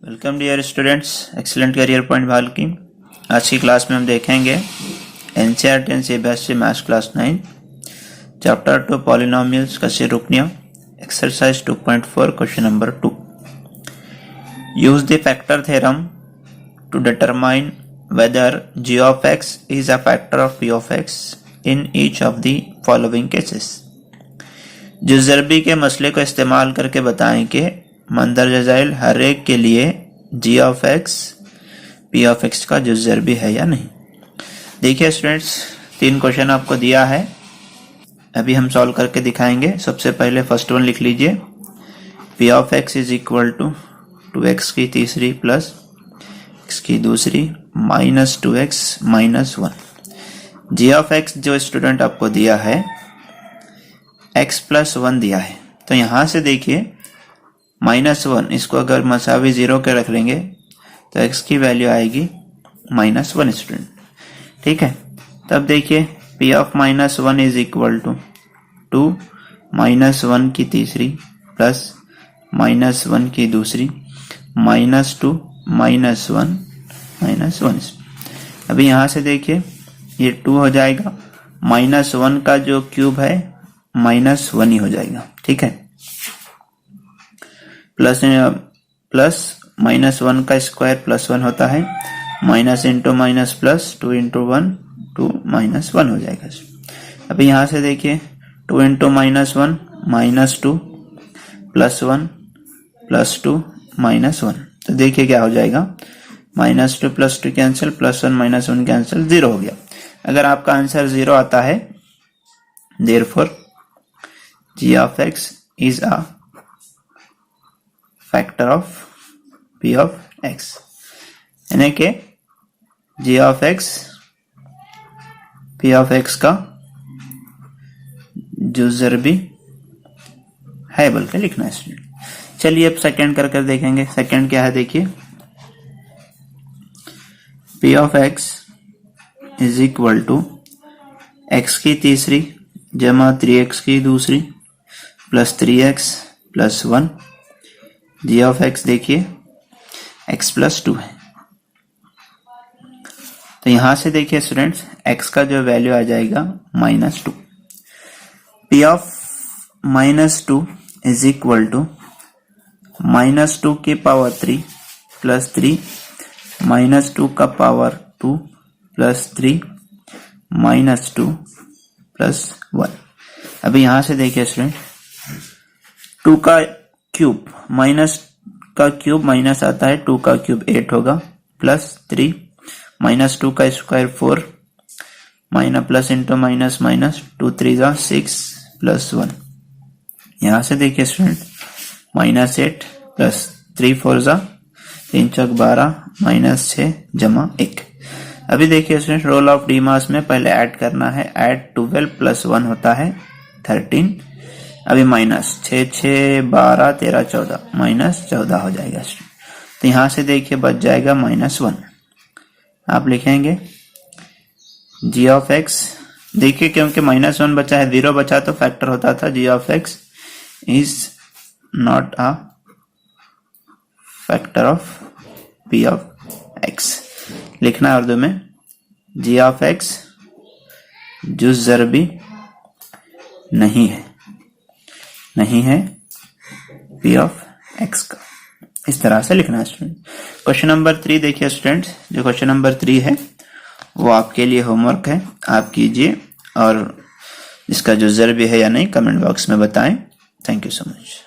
Welcome dear students, excellent career point भाल की आज की क्लास में हम देखेंगे NCERT and CBSE maths class 9 chapter 2 polynomials कसे रुकनिया exercise 2.4 question number 2। Use the factor theorem to determine whether g of x is a factor of p of x in each of the following cases। जुज़रबी के मसले को इस्तेमाल करके बताएं कि मंदरजा झैल हर एक के लिए g of x p of x का जुज़रबी है या नहीं। देखिए स्टूडेंट्स, 3 क्वेश्चन आपको दिया है, अभी हम सॉल्व करके दिखाएंगे। सबसे पहले फर्स्ट वन लिख लीजिए, p of x is equal to 2x की तीसरी प्लस x की दूसरी माइनस 2x माइनस 1। g of x जो स्टूडेंट आपको दिया है x प्लस 1 दिया है, तो यहां से देखिए -1 इसको अगर मसावी 0 के रख लेंगे तो x की वैल्यू आएगी -1 स्टूडेंट। ठीक है, तब देखिए p of -1 is equal to 2 -1 की तीसरी प्लस -1 की दूसरी -2 -1 अभी यहां से देखिए ये 2 हो जाएगा, -1 का जो क्यूब है -1 ही हो जाएगा। ठीक है, प्लस -1 का स्क्वायर +1 होता है, minus into minus plus 2 into 1 2 -1 हो जाएगा। अभी यहां से देखिए 2 इंटू -1 -2 +1 +2 -1, तो देखिए क्या हो जाएगा, -2 +2 कैंसिल, +1 -1 कैंसिल, 0 हो गया। अगर आपका आंसर 0 आता है, therefore g of x is a factor of p of x, यानी कि g of x p of x का जुज़रबी है बोल के लिखना है स्टूडेंट। चलिए अब सेकंड कर कर देखेंगे। सेकंड क्या है, देखिए p of x is equal to x की तीसरी जमा 3x की दूसरी plus 3x plus 1। g of x देखिए x प्लस 2 है, तो यहां से देखिए स्टूडेंट्स x का जो वैल्यू आ जाएगा -2। p of -2 is equal to -2 की पावर 3 प्लस 3 -2 का पावर 2 प्लस 3 -2 प्लस 1। अभी यहां से देखिए स्टूडेंट 2 का क्यूब माइनस का क्यूब माइनस आता है, 2 का क्यूब 8 होगा, प्लस 3 -2 का square 4 minus plus into minus minus 2 3 जा 6 प्लस 1। यहां से देखिए स्टूडेंट -8 प्लस 3 4 जा 3 चौक 12 -6 जमा 1। अभी देखिए स्टूडेंट रोल ऑफ डी मास में पहले ऐड करना है, ऐड 12 प्लस 1 होता है 13। अभी माइनस 6 6 12 13 14 -14 हो जाएगा। तो यहां से देखिए बच जाएगा -1। आप लिखेंगे g of x, देखिए क्योंकि -1 बचा है, 0 बचा तो फैक्टर होता था, g of x is not a factor of p of x। लिखना है उर्दू में g of x जुज़रबी नहीं है p of x का। इस तरह से लिखना है स्टूडेंट। क्वेश्चन नंबर 3 देखिए स्टूडेंट, जो क्वेश्चन नंबर 3 है वो आपके लिए होमवर्क है, आप कीजिए और इसका जुज़रबी है या नहीं कमेंट बॉक्स में बताएं। Thank you so much.